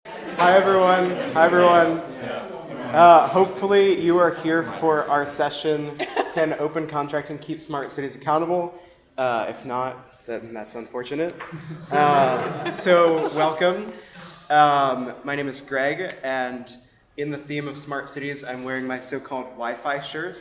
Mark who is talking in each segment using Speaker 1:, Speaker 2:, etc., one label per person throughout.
Speaker 1: Hi everyone. Hi everyone. Hopefully you are here for our session, Can Open Contracting Keep Smart Cities Accountable? If not, then that's unfortunate. So welcome. My name is Greg, and in the theme of smart cities, I'm wearing my so-called Wi-Fi shirt.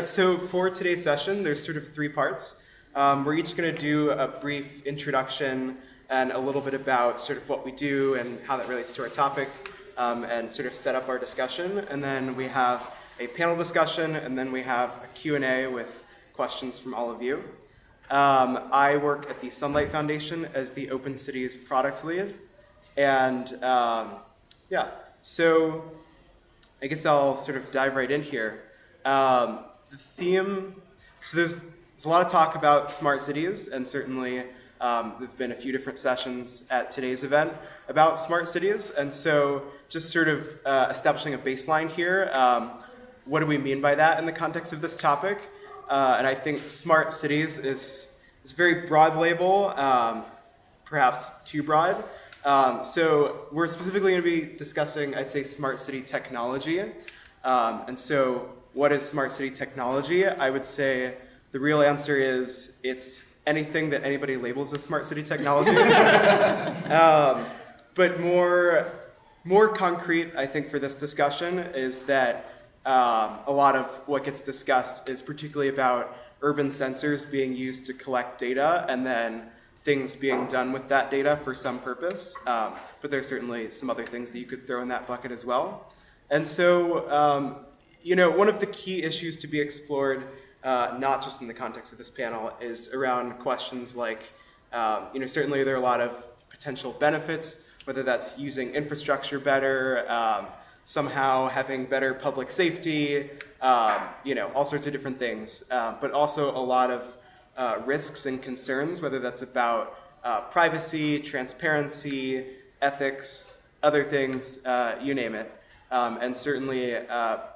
Speaker 1: So for today's session, there's sort of three parts. We're each going to do a brief introduction and a little bit about sort of what we do and how that relates to our topic, and sort of set up our discussion. And then we have a panel discussion, and then we have a Q&A with questions from all of you. I work at the Sunlight Foundation as the Open Cities product lead. And so I guess I'll sort of dive right in here. The theme, so there's a lot of talk about smart cities, and certainly there've been a few different sessions at today's event about smart cities. And so just sort of establishing a baseline here, what do we mean by that in the context of this topic? And I think smart cities is a very broad label, perhaps too broad. So we're specifically going to be discussing, I'd say, smart city technology. And so what is smart city technology? I would say the real answer is it's anything that anybody labels as smart city technology. But more concrete, I think, for this discussion is that a lot of what gets discussed is particularly about urban sensors being used to collect data and then things being done with that data for some purpose. But there's certainly some other things that you could throw in that bucket as well. And so, one of the key issues to be explored, not just in the context of this panel, is around questions like, certainly there are a lot of potential benefits, whether that's using infrastructure better, somehow having better public safety, all sorts of different things, but also a lot of risks and concerns, whether that's about privacy, transparency, ethics, other things, you name it. And certainly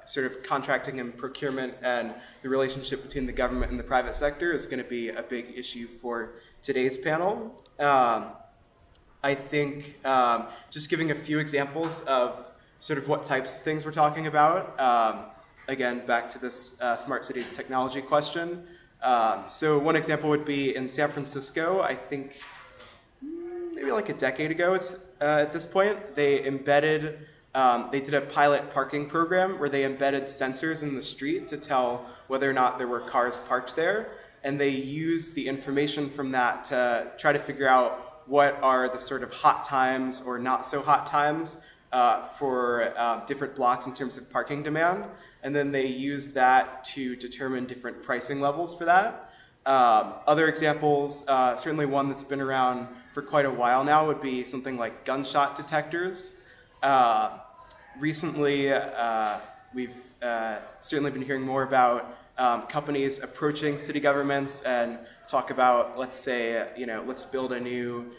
Speaker 1: sort of contracting and procurement and the relationship between the government and the private sector is going to be a big issue for today's panel. I think just giving a few examples of sort of what types of things we're talking about. Again, back to this smart cities technology question. So one example would be in San Francisco, I think maybe like a decade ago at this point, they did a pilot parking program where they embedded sensors in the street to tell whether or not there were cars parked there. And they used the information from that to try to figure out what are the sort of hot times or not so hot times for different blocks in terms of parking demand. And then they use that to determine different pricing levels for that. Other examples, certainly one that's been around for quite a while now, would be something like gunshot detectors. Recently, we've certainly been hearing more about companies approaching city governments and talk about, let's say, let's build a new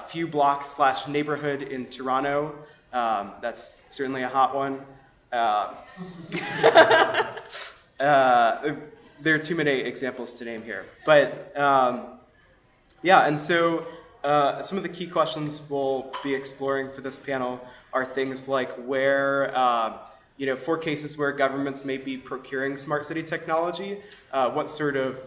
Speaker 1: few blocks / neighborhood in Toronto. That's certainly a hot one. There are too many examples to name here. But and so some of the key questions we'll be exploring for this panel are things like where, for cases where governments may be procuring smart city technology, what sort of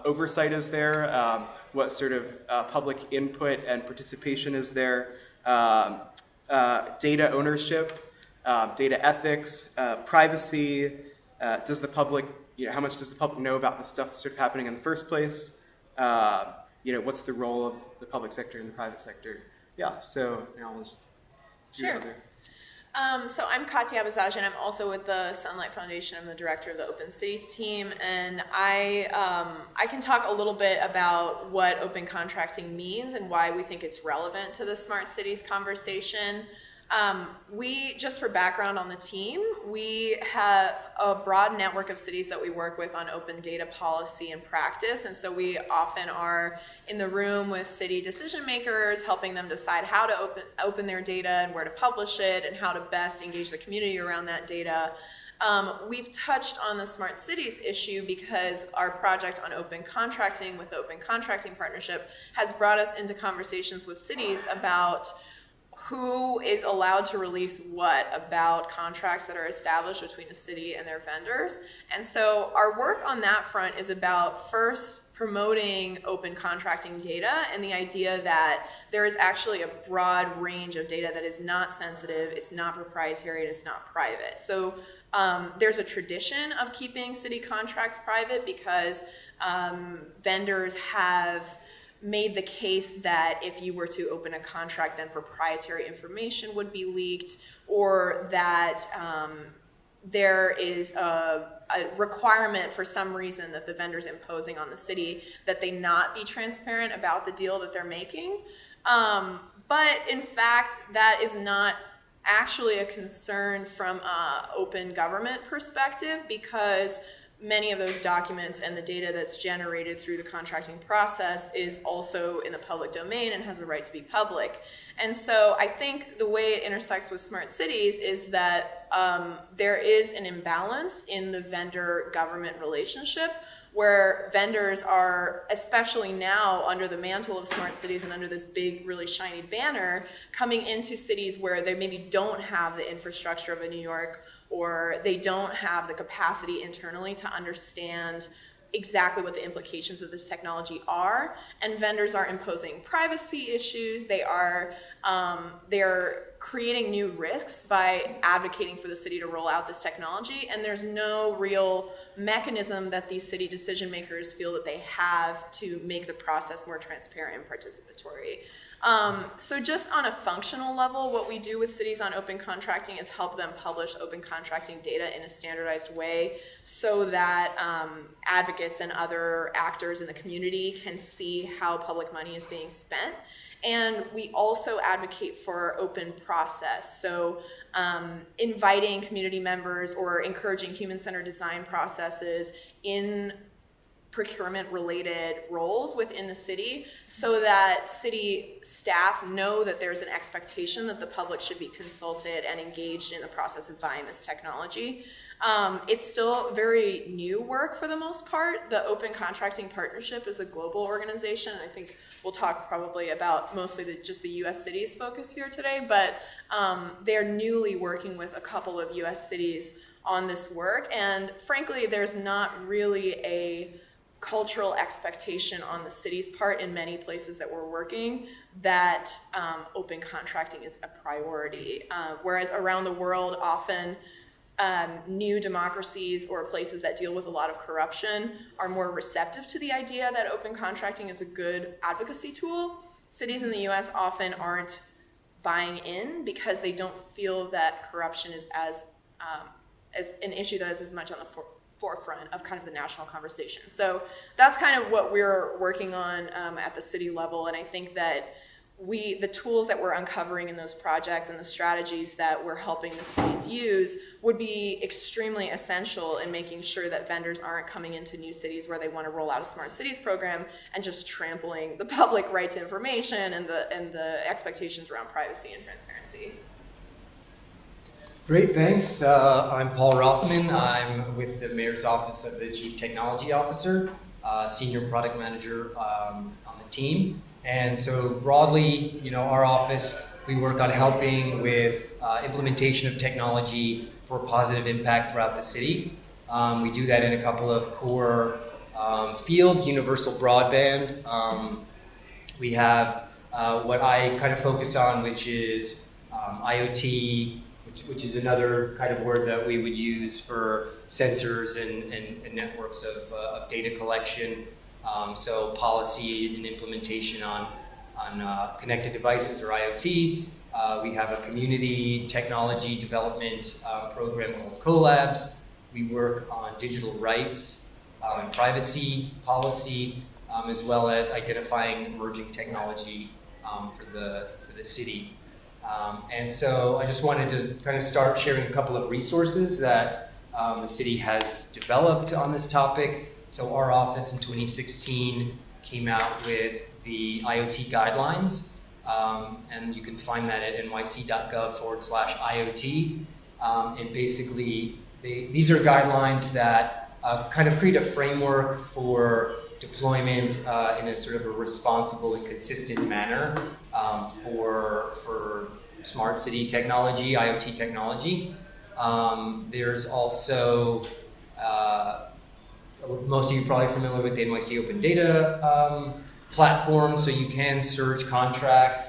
Speaker 1: oversight is there? What sort of public input and participation is there? Data ownership, data ethics, privacy. Does the public, how much does the public know about the stuff sort of happening in the first place? What's the role of the public sector and the private sector? Yeah, so now I'll just do other.
Speaker 2: So I'm Katya Abazajian. I'm also with the Sunlight Foundation. I'm the director of the Open Cities team, and I can talk a little bit about what open contracting means and why we think it's relevant to the smart cities conversation. We, just for background on the team, we have a broad network of cities that we work with on open data policy and practice, and so we often are in the room with city decision makers, helping them decide how to open their data and where to publish it and how to best engage the community around that data. We've touched on the smart cities issue because our project on open contracting with the Open Contracting Partnership has brought us into conversations with cities about who is allowed to release what about contracts that are established between a city and their vendors. And so our work on that front is about first promoting open contracting data and the idea that there is actually a broad range of data that is not sensitive, it's not proprietary, and it's not private. So there's a tradition of keeping city contracts private because vendors have made the case that if you were to open a contract, then proprietary information would be leaked, or that there is a requirement for some reason that the vendor's imposing on the city that they not be transparent about the deal that they're making. But in fact, that is not actually a concern from an open government perspective, because many of those documents and the data that's generated through the contracting process is also in the public domain and has a right to be public. And so I think the way it intersects with smart cities is that there is an imbalance in the vendor-government relationship, where vendors are, especially now under the mantle of smart cities and under this big, really shiny banner, coming into cities where they maybe don't have the infrastructure of a New York, or they don't have the capacity internally to understand exactly what the implications of this technology are, and vendors are imposing privacy issues. They're creating new risks by advocating for the city to roll out this technology, and there's no real mechanism that these city decision makers feel that they have to make the process more transparent and participatory. So just on a functional level, what we do with cities on open contracting is help them publish open contracting data in a standardized way so that advocates and other actors in the community can see how public money is being spent. And we also advocate for open process. So inviting community members or encouraging human-centered design processes in procurement-related roles within the city so that city staff know that there's an expectation that the public should be consulted and engaged in the process of buying this technology. It's still very new work for the most part. The Open Contracting Partnership is a global organization. I think we'll talk probably about mostly just the US cities focus here today, but they're newly working with a couple of US cities on this work. And frankly, there's not really a cultural expectation on the city's part in many places that we're working that open contracting is a priority. Whereas around the world, often new democracies or places that deal with a lot of corruption are more receptive to the idea that open contracting is a good advocacy tool. Cities in the US often aren't buying in because they don't feel that corruption is as an issue that is as much on the forefront of kind of the national conversation. So that's kind of what we're working on at the city level, and I think that the tools that we're uncovering in those projects and the strategies that we're helping the cities use would be extremely essential in making sure that vendors aren't coming into new cities where they want to roll out a smart cities program and just trampling the public right to information and the expectations around privacy and transparency.
Speaker 3: Great, thanks. I'm Paul Rothman. I'm with the Mayor's Office of the Chief Technology Officer, Senior Product Manager on the team. And so broadly, our office, we work on helping with implementation of technology for positive impact throughout the city. We do that in a couple of core fields: universal broadband. We have what I kind of focus on, which is IoT, which is another kind of word that we would use for sensors and networks of data collection. So policy and implementation on connected devices or IoT. We have a community technology development program called Collabs. We work on digital rights and privacy policy, as well as identifying emerging technology for the city. And so I just wanted to kind of start sharing a couple of resources that the city has developed on this topic. So our office in 2016 came out with the IoT guidelines, and you can find that at nyc.gov/IoT. And basically these are guidelines that kind of create a framework for deployment in a sort of a responsible and consistent manner for smart city technology, IoT technology. There's also, most of you are probably familiar with the NYC Open Data platform, so you can search contracts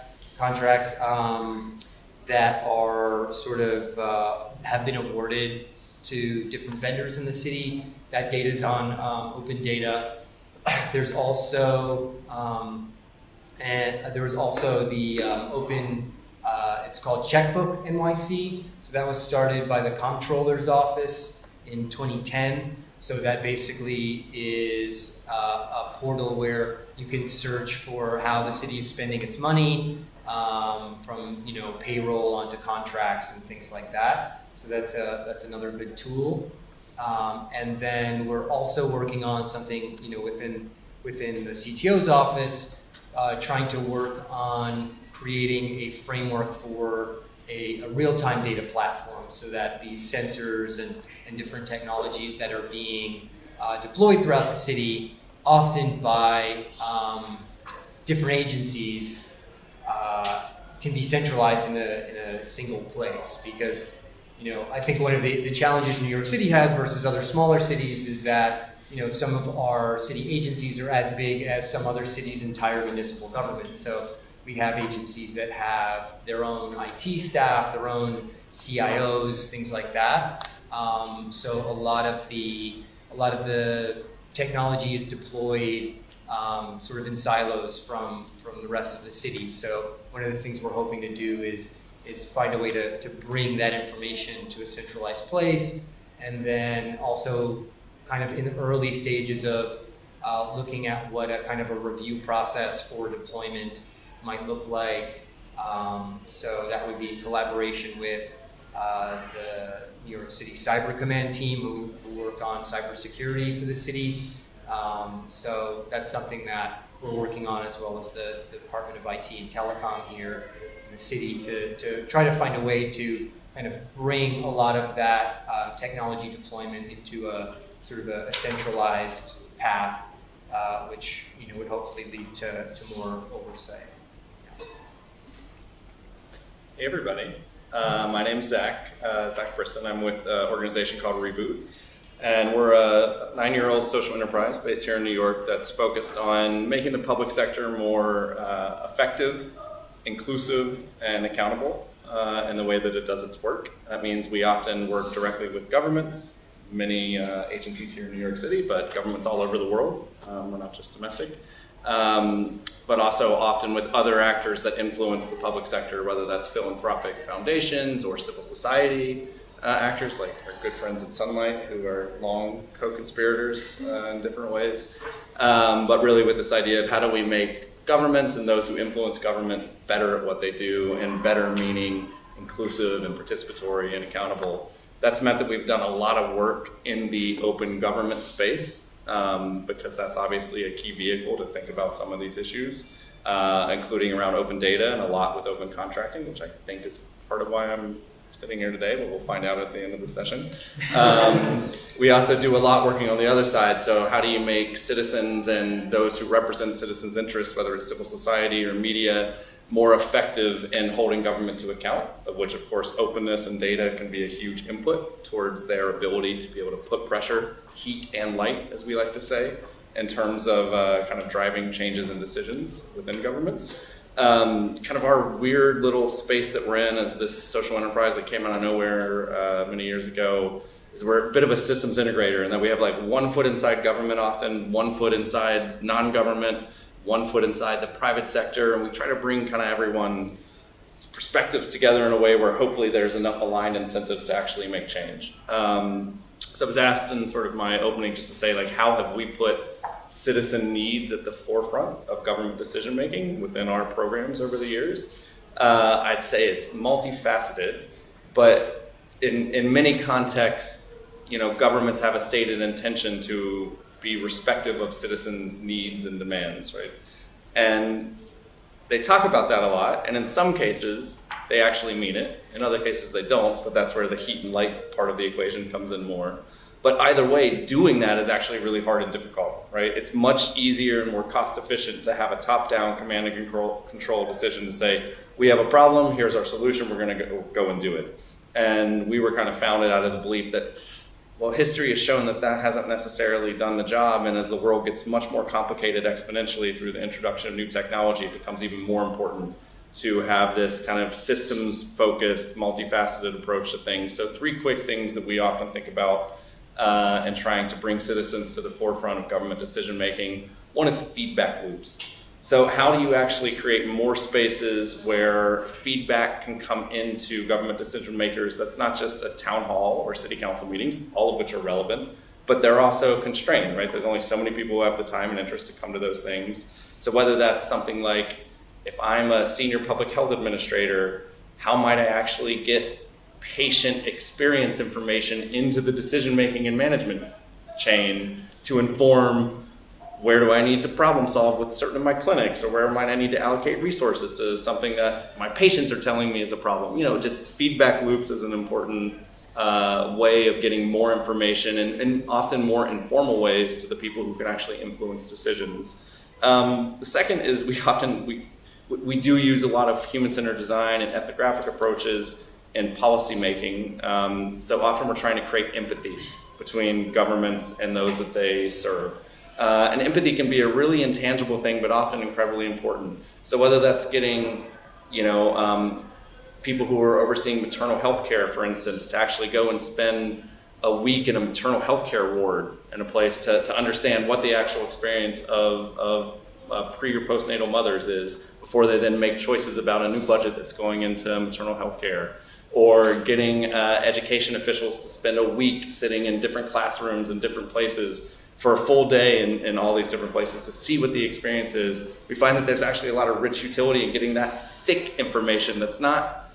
Speaker 3: that are sort of have been awarded to different vendors in the city. That data is on Open Data. There's also the open. It's called Checkbook NYC. So that was started by the Comptroller's Office in 2010. So that basically is a portal where you can search for how the city is spending its money, from payroll onto contracts and things like that. So that's another good tool. And then we're also working on something within the CTO's office, trying to work on creating a framework for a real-time data platform so that these sensors and different technologies that are being deployed throughout the city, often by different agencies, can be centralized in a single place. Because I think one of the challenges New York City has versus other smaller cities is that some of our city agencies are as big as some other cities' entire municipal government. So we have agencies that have their own IT staff, their own CIOs, things like that. So a lot of the technology is deployed sort of in silos from the rest of the city. So one of the things we're hoping to do is find a way to bring that information to a centralized place, and then also kind of in the early stages of looking at what a kind of a review process for deployment might look like. So that would be collaboration with the New York City Cyber Command team who work on cybersecurity for the city. So that's something that we're working on, as well as the Department of IT and Telecom here in the city, to try to find a way to kind of bring a lot of that technology deployment into a sort of a centralized path, which would hopefully lead to more oversight.
Speaker 4: Hey everybody, my name's Zock, Zock Brisson. I'm with an organization called Reboot, and we're a 9-year-old social enterprise based here in New York that's focused on making the public sector more effective, inclusive, and accountable in the way that it does its work. That means we often work directly with governments, many agencies here in New York City, but governments all over the world. We're not just domestic. But also often with other actors that influence the public sector, whether that's philanthropic foundations or civil society actors like our good friends at Sunlight, who are long co-conspirators in different ways. But really with this idea of how do we make governments and those who influence government better at what they do, and better meaning inclusive and participatory and accountable. That's meant that we've done a lot of work in the open government space, because that's obviously a key vehicle to think about some of these issues, including around open data and a lot with open contracting, which I think is part of why I'm sitting here today, but we'll find out at the end of the session. We also do a lot working on the other side. So how do you make citizens and those who represent citizens' interests, whether it's civil society or media, more effective in holding government to account, of which of course openness and data can be a huge input towards their ability to be able to put pressure, heat and light, as we like to say, in terms of kind of driving changes and decisions within governments. Kind of our weird little space that we're in as this social enterprise that came out of nowhere many years ago is we're a bit of a systems integrator, and that we have like 1 foot inside government often, 1 foot inside non-government, 1 foot inside the private sector, and we try to bring kind of everyone's perspectives together in a way where hopefully there's enough aligned incentives to actually make change. So I was asked in sort of my opening just to say, like, how have we put citizen needs at the forefront of government decision making within our programs over the years? I'd say it's multifaceted, but in many contexts, governments have a stated intention to be respective of citizens' needs and demands, right? And they talk about that a lot, and in some cases, they actually mean it. In other cases, they don't, but that's where the heat and light part of the equation comes in more. But either way, doing that is actually really hard and difficult, right? It's much easier and more cost efficient to have a top-down command and control decision to say, we have a problem, here's our solution, we're gonna go and do it. And we were kind of founded out of the belief that, well, history has shown that that hasn't necessarily done the job, and as the world gets much more complicated exponentially through the introduction of new technology, it becomes even more important to have this kind of systems-focused, multifaceted approach to things. So 3 quick things that we often think about and trying to bring citizens to the forefront of government decision making. One is feedback loops. So how do you actually create more spaces where feedback can come into government decision makers that's not just a town hall or city council meetings, all of which are relevant, but they're also constrained, right? There's only so many people who have the time and interest to come to those things. So whether that's something like, if I'm a senior public health administrator, how might I actually get patient experience information into the decision-making and management chain to inform where do I need to problem solve with certain of my clinics, or where might I need to allocate resources to something that my patients are telling me is a problem. Just feedback loops is an important way of getting more information and often more informal ways to the people who can actually influence decisions. The second is we do use a lot of human-centered design and ethnographic approaches in policy making. So often we're trying to create empathy between governments and those that they serve. And empathy can be a really intangible thing, but often incredibly important. So whether that's getting, people who are overseeing maternal health care, for instance, to actually go and spend a week in a maternal health care ward in a place to understand what the actual experience of pre or postnatal mothers is before they then make choices about a new budget that's going into maternal health care. Or getting education officials to spend a week sitting in different classrooms in different places for a full day in all these different places to see what the experience is. We find that there's actually a lot of rich utility in getting that thick information that's not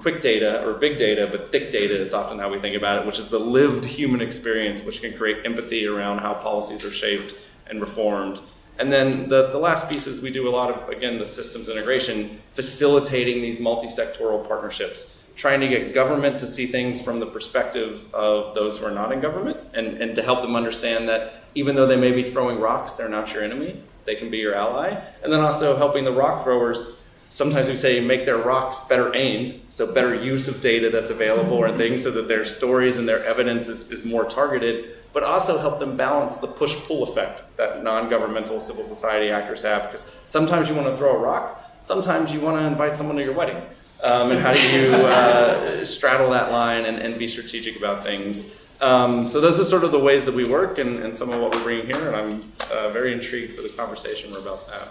Speaker 4: quick data or big data, but thick data is often how we think about it, which is the lived human experience, which can create empathy around how policies are shaped and reformed. And then the last piece is we do a lot of, again, the systems integration, facilitating these multi-sectoral partnerships, trying to get government to see things from the perspective of those who are not in government, and to help them understand that even though they may be throwing rocks, they're not your enemy, they can be your ally. And then also helping the rock throwers, sometimes we say make their rocks better aimed, so better use of data that's available or things so that their stories and their evidence is more targeted, but also help them balance the push-pull effect that non-governmental civil society actors have, because sometimes you want to throw a rock, sometimes you want to invite someone to your wedding. And how do you straddle that line and be strategic about things? So those are sort of the ways that we work and some of what we're bringing here, and I'm very intrigued for the conversation we're about to have.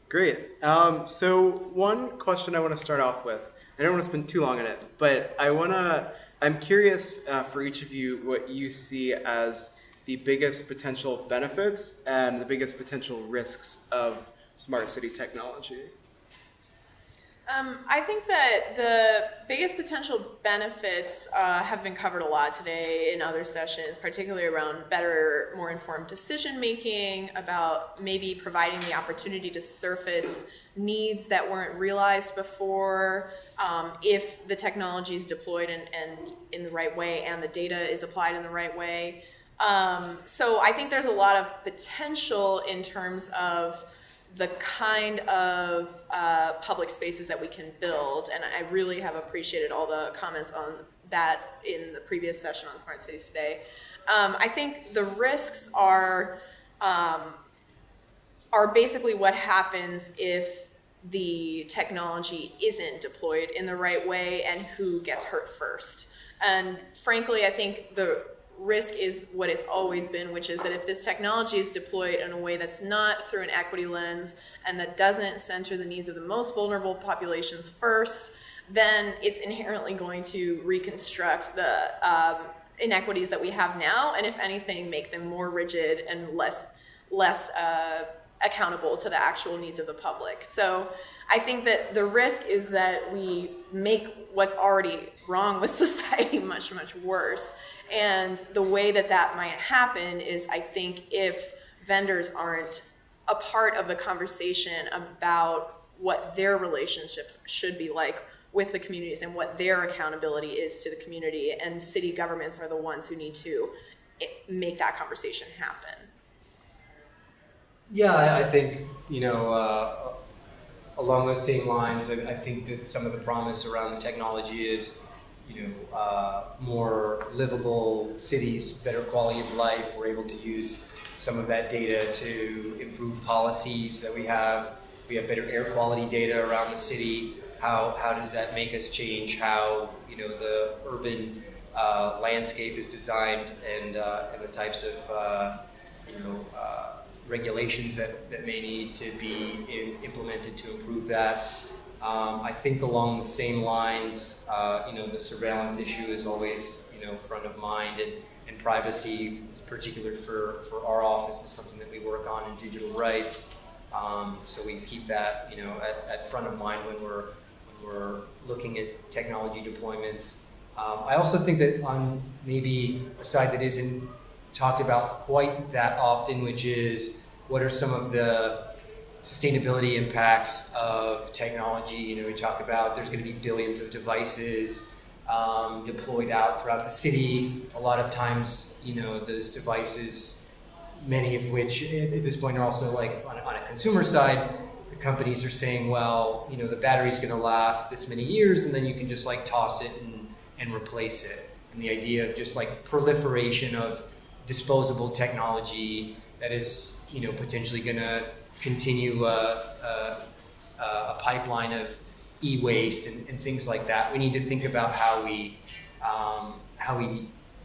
Speaker 1: Great. So one question I want to start off with, I don't want to spend too long on it, but I'm curious for each of you what you see as the biggest potential benefits and the biggest potential risks of smart city technology.
Speaker 2: I think that the biggest potential benefits have been covered a lot today in other sessions, particularly around better, more informed decision making, about maybe providing the opportunity to surface needs that weren't realized before, if the technology is deployed and in the right way and the data is applied in the right way. So I think there's a lot of potential in terms of the kind of public spaces that we can build, and I really have appreciated all the comments on that in the previous session on Smart Cities today. I think the risks are basically what happens if the technology isn't deployed in the right way and who gets hurt first. And frankly, I think the risk is what it's always been, which is that if this technology is deployed in a way that's not through an equity lens and that doesn't center the needs of the most vulnerable populations first, then it's inherently going to reconstruct the inequities that we have now, and if anything, make them more rigid and less accountable to the actual needs of the public. So I think that the risk is that we make what's already wrong with society much, much worse. And the way that that might happen is, I think, if vendors aren't a part of the conversation about what their relationships should be like with the communities and what their accountability is to the community, and city governments are the ones who need to make that conversation happen.
Speaker 3: Yeah, I think, along those same lines, I think that some of the promise around the technology is, more livable cities, better quality of life. We're able to use some of that data to improve policies that we have. We have better air quality data around the city. How does that make us change how, the urban landscape is designed, and the types of, regulations that may need to be implemented to improve that. I think along the same lines, the surveillance issue is always, front of mind, and privacy, in particular for our office, is something that we work on in digital rights. So we keep that, at front of mind when we're looking at technology deployments. I also think that on maybe a side that isn't talked about quite that often, which is what are some of the sustainability impacts of technology. We talk about there's going to be billions of devices deployed out throughout the city. A lot of times, those devices, many of which at this point are also like on a consumer side, the companies are saying, well, the battery's going to last this many years, and then you can just like toss it and replace it. And the idea of just like proliferation of disposable technology that is, potentially going to continue a pipeline of e-waste and things like that. We need to think about how we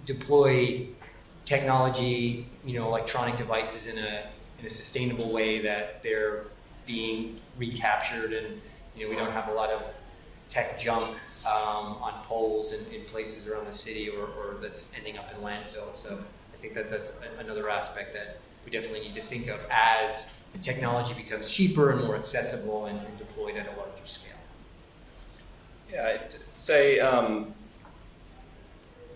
Speaker 3: deploy technology, electronic devices in a sustainable way, that they're being recaptured, and we don't have a lot of tech junk on poles in places around the city, or that's ending up in landfill. So I think that's another aspect that we definitely need to think of as the technology becomes cheaper and more accessible and deployed at a larger scale.
Speaker 4: Yeah, I'd say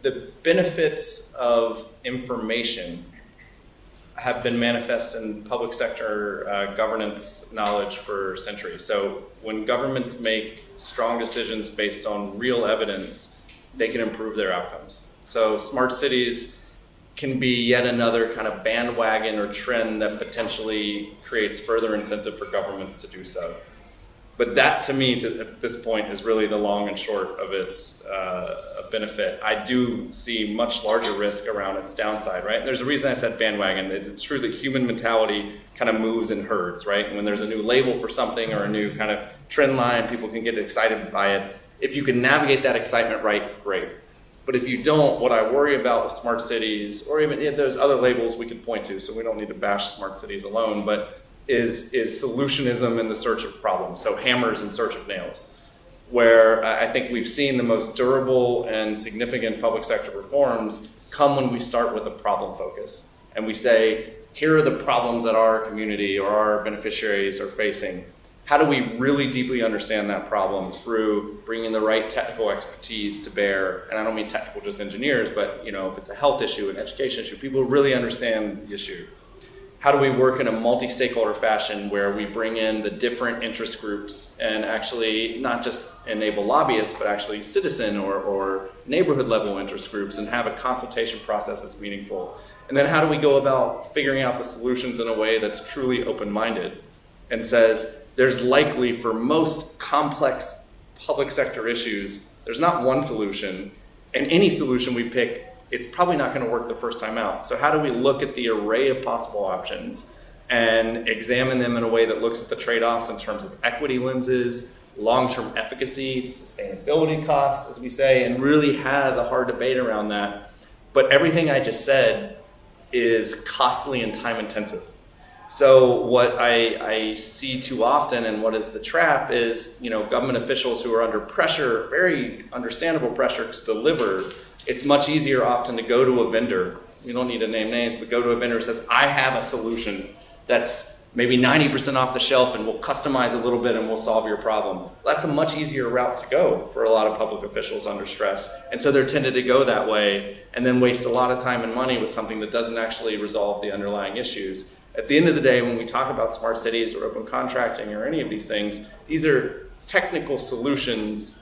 Speaker 4: the benefits of information have been manifest in public sector governance knowledge for centuries. So when governments make strong decisions based on real evidence, they can improve their outcomes. So smart cities can be yet another kind of bandwagon or trend that potentially creates further incentive for governments to do so. But that, to me, at this point, is really the long and short of its benefit. I do see much larger risk around its downside, right? And there's a reason I said bandwagon. It's true that human mentality kind of moves in herds, right? And when there's a new label for something or a new kind of trend line, people can get excited by it. If you can navigate that excitement right, great. But if you don't, what I worry about with smart cities, or even there's other labels we could point to, so we don't need to bash smart cities alone, but is solutionism in the search of problems, so hammers in search of nails, where I think we've seen the most durable and significant public sector reforms come when we start with a problem focus. And we say, here are the problems that our community or our beneficiaries are facing. How do we really deeply understand that problem through bringing the right technical expertise to bear? And I don't mean technical just engineers, but if it's a health issue, an education issue, people really understand the issue. How do we work in a multi-stakeholder fashion where we bring in the different interest groups and actually not just enable lobbyists, but actually citizen or neighborhood level interest groups, and have a consultation process that's meaningful? And then how do we go about figuring out the solutions in a way that's truly open-minded and says, there's likely, for most complex public sector issues, there's not one solution, and any solution we pick, it's probably not going to work the first time out. So how do we look at the array of possible options and examine them in a way that looks at the trade-offs in terms of equity lenses, long-term efficacy, the sustainability cost, as we say, and really has a hard debate around that. But everything I just said is costly and time-intensive. So what I see too often, and what is the trap, is government officials who are under pressure, very understandable pressure to deliver. It's much easier often to go to a vendor. You don't need to name names, but go to a vendor who says, I have a solution that's maybe 90% off the shelf, and we'll customize a little bit and we'll solve your problem. That's a much easier route to go for a lot of public officials under stress. And so they're tended to go that way and then waste a lot of time and money with something that doesn't actually resolve the underlying issues. At the end of the day, when we talk about smart cities or open contracting or any of these things, these are technical solutions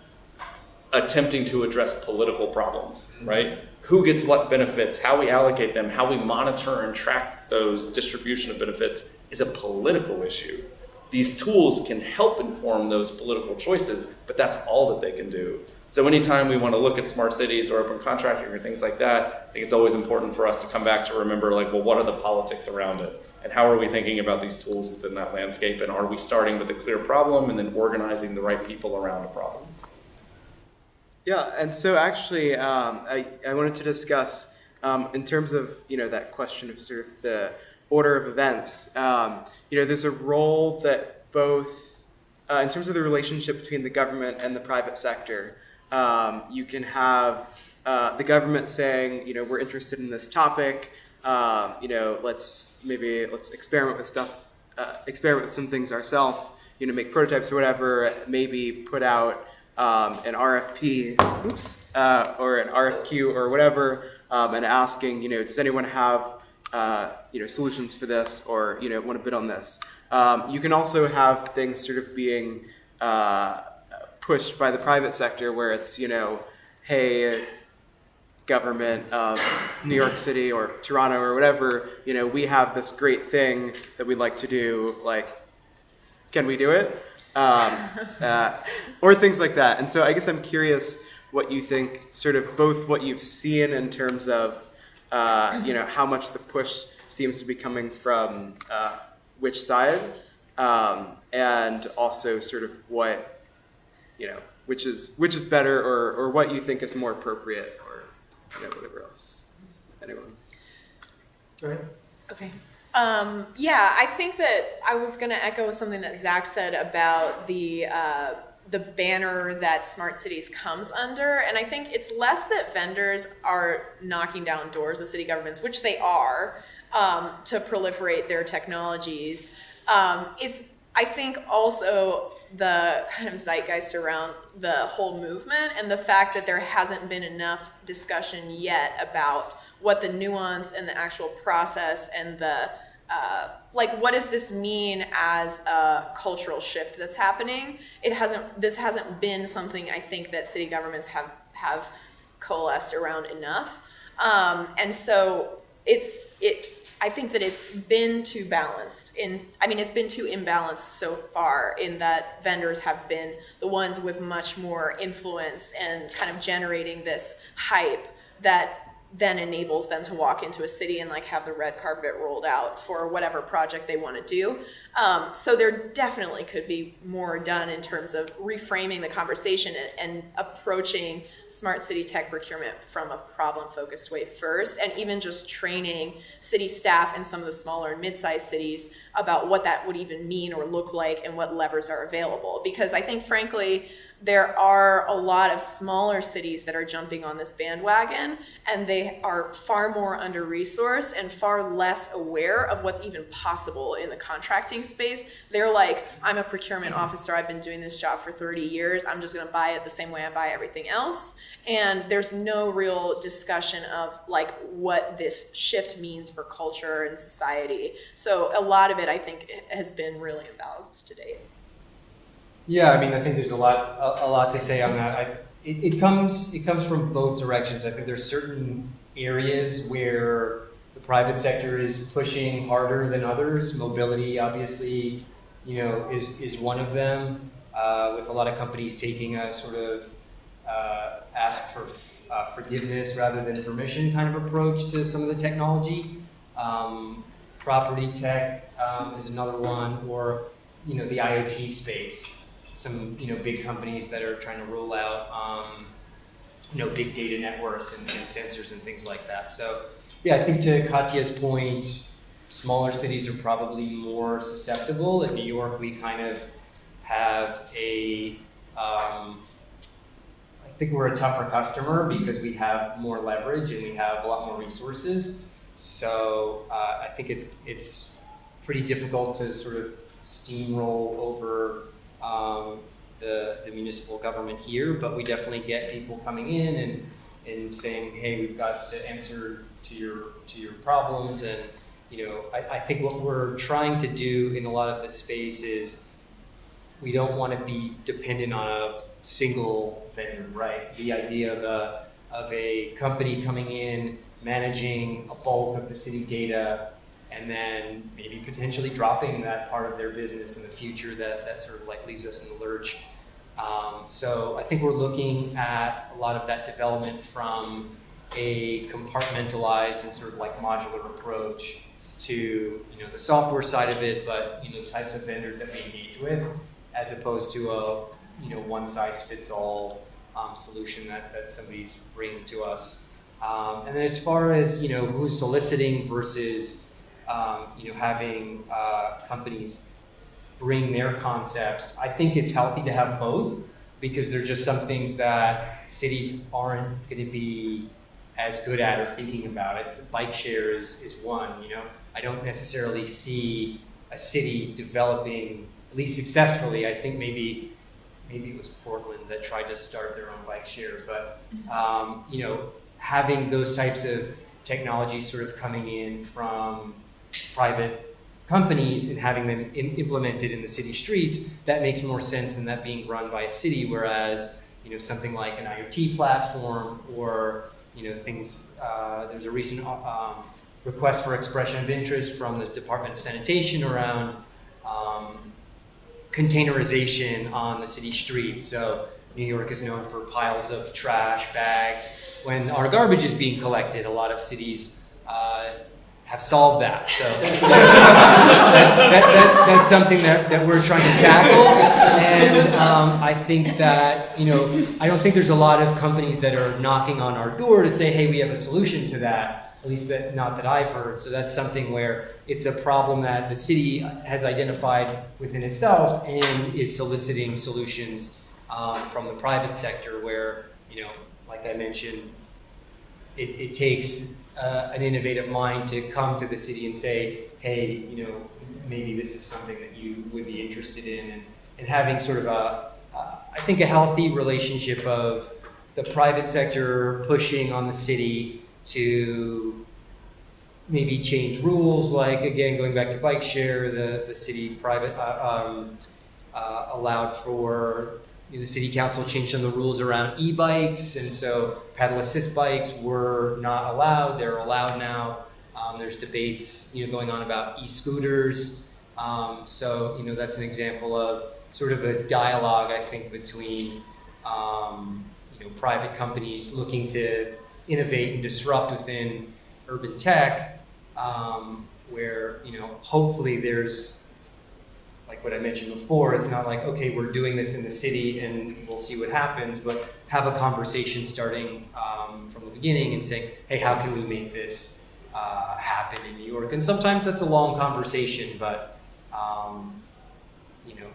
Speaker 4: attempting to address political problems, right? Who gets what benefits, how we allocate them, how we monitor and track those distribution of benefits is a political issue. These tools can help inform those political choices, but that's all that they can do. So anytime we want to look at smart cities or open contracting or things like that, I think it's always important for us to come back to remember, like, well, what are the politics around it? And how are we thinking about these tools within that landscape? And are we starting with a clear problem and then organizing the right people around a problem?
Speaker 1: Yeah, and so actually, I wanted to discuss in terms of that question of sort of the order of events. There's a role that both, in terms of the relationship between the government and the private sector, you can have the government saying, we're interested in this topic. Let's experiment with stuff, experiment with some things ourselves. Make prototypes or whatever. Maybe put out an RFP, or an RFQ or whatever, and asking, does anyone have solutions for this, or want to bid on this. You can also have things sort of being pushed by the private sector, where it's hey, government of New York City or Toronto or whatever, we have this great thing that we'd like to do. Like, can we do it? Or things like that. And so I guess I'm curious what you think, sort of both what you've seen in terms of how much the push seems to be coming from which side, and also sort of what, which is better, or what you think is more appropriate, or whatever else. Anyone?
Speaker 3: Right.
Speaker 2: Okay. I think that I was going to echo something that Zach said about the banner that smart cities comes under. And I think it's less that vendors are knocking down doors of city governments, which they are, to proliferate their technologies. It's, I think, also the kind of zeitgeist around the whole movement, and the fact that there hasn't been enough discussion yet about what the nuance and the actual process and the what does this mean as a cultural shift that's happening? This hasn't been something I think that city governments have coalesced around enough. And so I think that it's been too balanced it's been too imbalanced so far, in that vendors have been the ones with much more influence and kind of generating this hype that then enables them to walk into a city and have the red carpet rolled out for whatever project they want to do. So there definitely could be more done in terms of reframing the conversation and approaching smart city tech procurement from a problem-focused way first, and even just training city staff in some of the smaller and mid-sized cities about what that would even mean or look like, and what levers are available. Because I think, frankly, there are a lot of smaller cities that are jumping on this bandwagon, and they are far more under-resourced and far less aware of what's even possible in the contracting space. They're like, I'm a procurement officer, I've been doing this job for 30 years, I'm just gonna buy it the same way I buy everything else. And there's no real discussion of what this shift means for culture and society. So a lot of it, I think, has been really imbalanced to date.
Speaker 3: Yeah, I think there's a lot to say on that. It comes from both directions. I think there's certain areas where the private sector is pushing harder than others. Mobility, obviously, is one of them. With a lot of companies taking a sort of ask for forgiveness rather than permission kind of approach to some of the technology. Property tech is another one, or the IoT space. Some big companies that are trying to roll out big data networks and sensors and things like that. So yeah, I think to Katya's point, smaller cities are probably more susceptible. In New York, we kind of have I think we're a tougher customer because we have more leverage and we have a lot more resources. So I think it's pretty difficult to sort of steamroll over the municipal government here, but we definitely get people coming in and saying, hey, we've got the answer to your problems, and I think what we're trying to do in a lot of this space is we don't want to be dependent on a single vendor, right? The idea of a company coming in, managing a bulk of the city data, and then maybe potentially dropping that part of their business in the future that sort of like leaves us in the lurch. So I think we're looking at a lot of that development from a compartmentalized and sort of like modular approach to the software side of it, but types of vendors that we engage with, as opposed to a one size fits all solution that somebody's bringing to us. And then as far as who's soliciting versus having companies bring their concepts, I think it's healthy to have both, because there's just some things that cities aren't going to be as good at or thinking about it. Bike share is one. I don't necessarily see a city developing, at least successfully. I think maybe it was Portland that tried to start their own bike share, but having those types of technologies sort of coming in from private companies and having them implemented in the city streets, that makes more sense than that being run by a city. Whereas something like an IoT platform or things, there's a recent request for expression of interest from the Department of Sanitation around containerization on the city streets. So New York is known for piles of trash bags. When our garbage is being collected, a lot of cities have solved that. So that's something that we're trying to tackle. And I think that, I don't think there's a lot of companies that are knocking on our door to say, hey, we have a solution to that. At least not that I've heard. So that's something where it's a problem that the city has identified within itself and is soliciting solutions from the private sector where, like I mentioned, it takes an innovative mind to come to the city and say, hey, maybe this is something that you would be interested in, and having sort of I think a healthy relationship of the private sector pushing on the city to maybe change rules, like again, going back to bike share, the city private allowed for the city council changed some of the rules around e-bikes, and so pedal assist bikes were not allowed. They're allowed now. There's debates going on about e-scooters. So that's an example of sort of a dialogue, I think, between private companies looking to innovate and disrupt within urban tech, where hopefully there's, like what I mentioned before, it's not like, okay, we're doing this in the city and we'll see what happens, but have a conversation starting from the beginning and saying, hey, how can we make this happen in New York? And sometimes that's a long conversation, but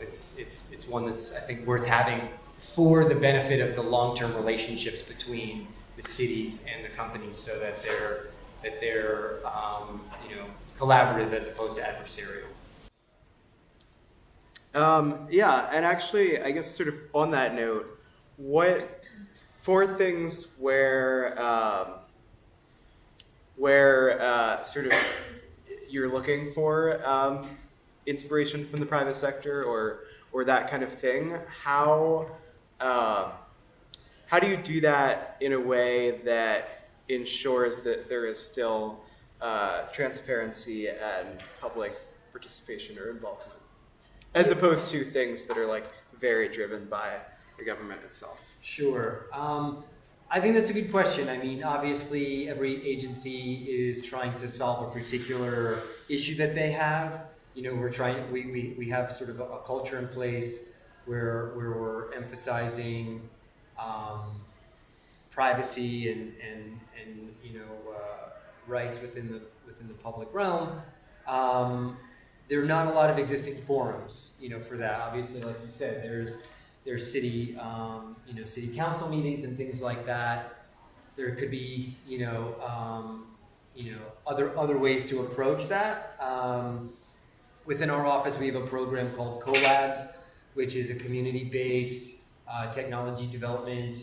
Speaker 3: it's one that's, I think, worth having for the benefit of the long-term relationships between the cities and the companies, so that they're collaborative as opposed to adversarial.
Speaker 1: Yeah, and actually, I guess sort of on that note, what four things where sort of you're looking for inspiration from the private sector or that kind of thing, how do you do that in a way that ensures that there is still transparency and public participation or involvement, as opposed to things that are like very driven by the government itself?
Speaker 3: Sure. I think that's a good question. I mean, obviously, every agency is trying to solve a particular issue that they have. We have sort of a culture in place where we're emphasizing privacy and rights within the public realm. There are not a lot of existing forums, for that. Obviously, like you said, there's city, city council meetings and things like that. There could be, other ways to approach that. Within our office, we have a program called Collabs, which is a community-based technology development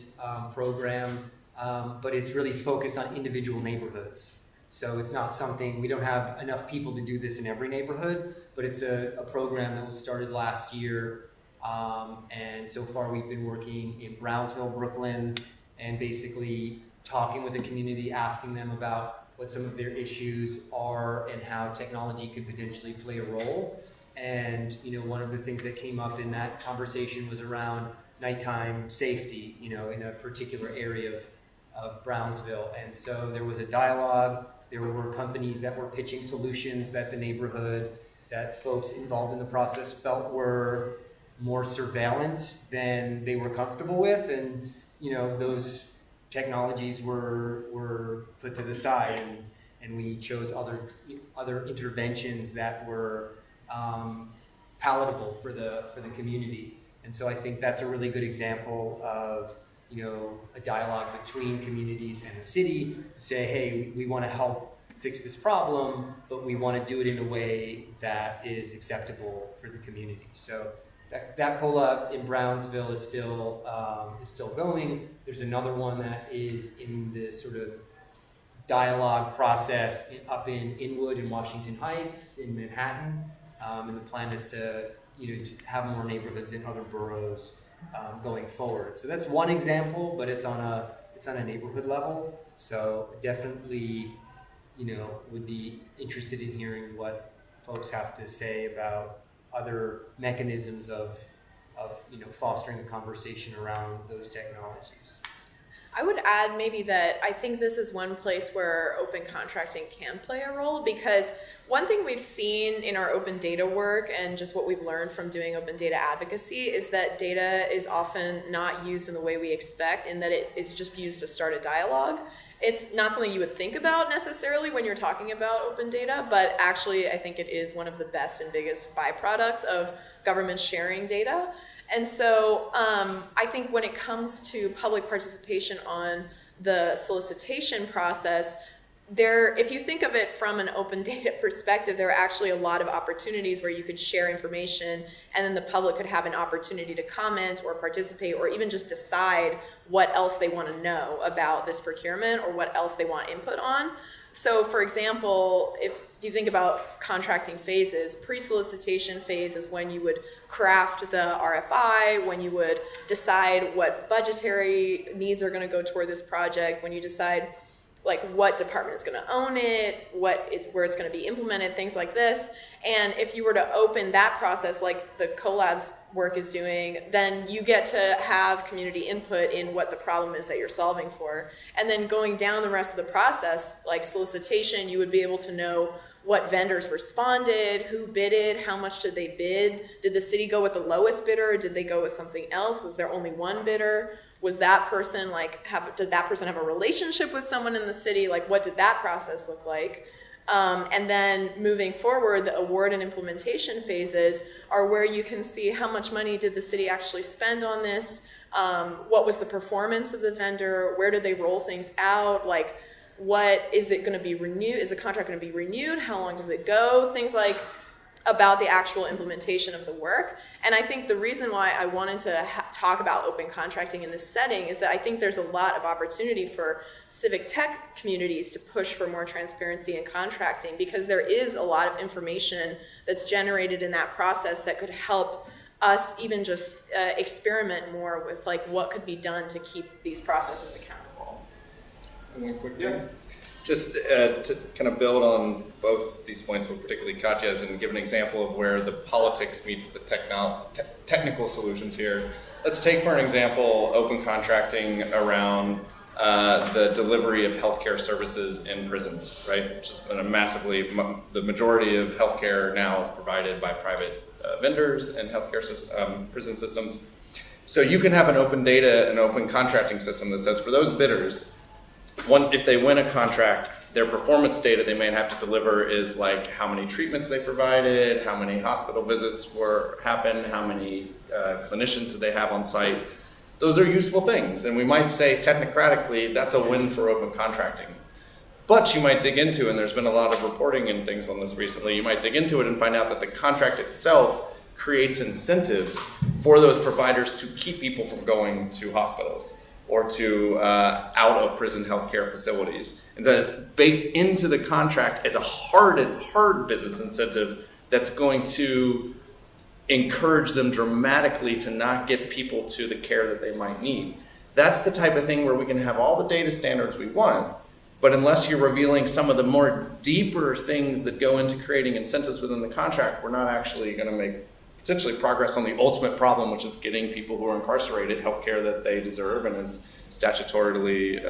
Speaker 3: program, but it's really focused on individual neighborhoods. So it's not something, we don't have enough people to do this in every neighborhood, but it's a program that was started last year. And so far we've been working in Brownsville, Brooklyn, and basically talking with the community, asking them about what some of their issues are and how technology could potentially play a role. And, you know, one of the things that came up in that conversation was around nighttime safety, you know, in a particular area of Brownsville. And so there was a dialogue. There were companies that were pitching solutions that the neighborhood, that folks involved in the process felt were more surveillance than they were comfortable with. And, you know, those technologies were put to the side, and we chose other interventions that were palatable for the community. And so I think that's a really good example of, you know, a dialogue between communities and the city to say, hey, we want to help fix this problem, but we want to do it in a way that is acceptable for the community. So that collab in Brownsville is still going. There's another one that is in the sort of dialogue process up in Inwood in Washington Heights in Manhattan, and the plan is to, you know, to have more neighborhoods in other boroughs going forward. So that's one example, but it's on a neighborhood level. So definitely, you know, would be interested in hearing what folks have to say about other mechanisms of you know, fostering a conversation around those technologies.
Speaker 2: I would add maybe that I think this is one place where open contracting can play a role, because one thing we've seen in our open data work and just what we've learned from doing open data advocacy is that data is often not used in the way we expect, and that it is just used to start a dialogue. It's not something you would think about necessarily when you're talking about open data, but actually I think it is one of the best and biggest byproducts of government sharing data. And so I think when it comes to public participation on the solicitation process, if you think of it from an open data perspective, there are actually a lot of opportunities where you could share information, and then the public could have an opportunity to comment or participate or even just decide what else they want to know about this procurement or what else they want input on. So for example, if you think about contracting phases, pre-solicitation phase is when you would craft the RFI, when you would decide what budgetary needs are going to go toward this project, when you decide like what department is going to own it, where it's going to be implemented, things like this. And if you were to open that process like the collabs work is doing, then you get to have community input in what the problem is that you're solving for. And then going down the rest of the process, like solicitation, you would be able to know what vendors responded, who bidded, how much did they bid, did the city go with the lowest bidder, or did they go with something else, was there only one bidder? Was that person did that person have a relationship with someone in the city? Like, what did that process look like? And then moving forward, the award and implementation phases are where you can see how much money did the city actually spend on this? What was the performance of the vendor? Where did they roll things out? Like, what is it going to be renewed? Is the contract going to be renewed? How long does it go? Things like about the actual implementation of the work. And I think the reason why I wanted to talk about open contracting in this setting is that I think there's a lot of opportunity for civic tech communities to push for more transparency in contracting, because there is a lot of information that's generated in that process that could help us even just experiment more with like what could be done to keep these processes accountable.
Speaker 4: So one quick thing. Just to kind of build on both these points, but particularly Katya's, and give an example of where the politics meets the technical solutions here. Let's take, for an example, open contracting around the delivery of healthcare services in prisons, right? Which has been the majority of healthcare now is provided by private vendors and healthcare prison systems. So you can have an open data and open contracting system that says for those bidders, if they win a contract, their performance data they may have to deliver is like how many treatments they provided, how many hospital visits happened, how many clinicians did they have on site. Those are useful things, and we might say technocratically that's a win for open contracting. But you might dig into, and there's been a lot of reporting and things on this recently, you might dig into it and find out that the contract itself creates incentives for those providers to keep people from going to hospitals, or to out of prison healthcare facilities. And that is baked into the contract as a hard business incentive that's going to encourage them dramatically to not get people to the care that they might need. That's the type of thing where we can have all the data standards we want, but unless you're revealing some of the more deeper things that go into creating incentives within the contract, we're not actually going to make potentially progress on the ultimate problem, which is getting people who are incarcerated health care that they deserve and is statutorily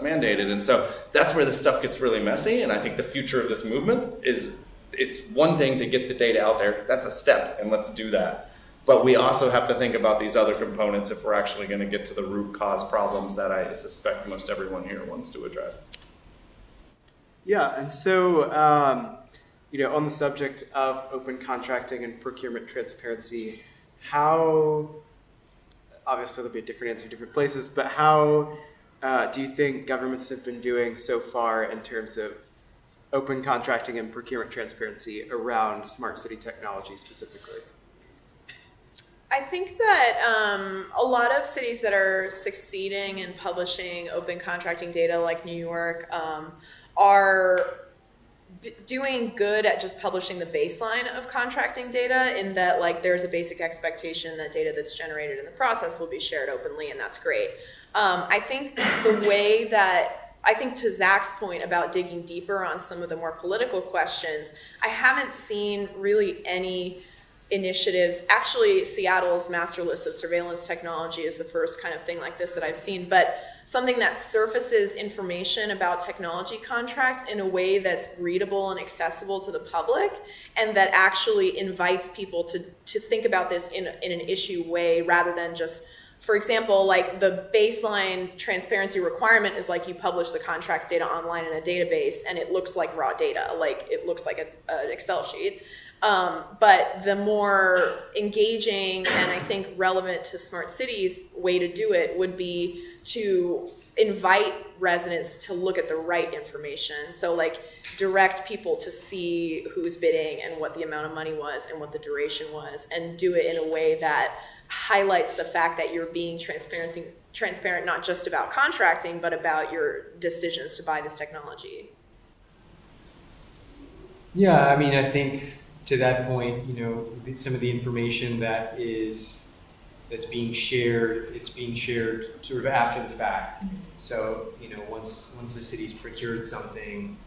Speaker 4: mandated. And so that's where this stuff gets really messy. And I think the future of this movement is, it's one thing to get the data out there. That's a step, and let's do that. But we also have to think about these other components if we're actually going to get to the root cause problems that I suspect most everyone here wants to address.
Speaker 1: Yeah, and so, on the subject of open contracting and procurement transparency, how, obviously there'll be a different answer in different places, but how do you think governments have been doing so far in terms of open contracting and procurement transparency around smart city technology specifically?
Speaker 2: I think that a lot of cities that are succeeding in publishing open contracting data, like New York, are doing good at just publishing the baseline of contracting data, in that like there's a basic expectation that data that's generated in the process will be shared openly, and that's great. I think the way that, I think to Zach's point about digging deeper on some of the more political questions, I haven't seen really any initiatives. Actually, Seattle's master list of surveillance technology is the first kind of thing like this that I've seen, but something that surfaces information about technology contracts in a way that's readable and accessible to the public, and that actually invites people to think about this in an issue way, rather than just, for example, like the baseline transparency requirement is like you publish the contracts data online in a database and it looks like raw data, like it looks like an Excel sheet. But the more engaging and I think relevant to smart cities way to do it would be to invite residents to look at the right information. So like direct people to see who's bidding and what the amount of money was and what the duration was, and do it in a way that highlights the fact that you're being transparent not just about contracting, but about your decisions to buy this technology.
Speaker 3: Yeah, I mean, I think to that point, some of the information that's being shared, it's being shared sort of after the fact. So, once the city's procured something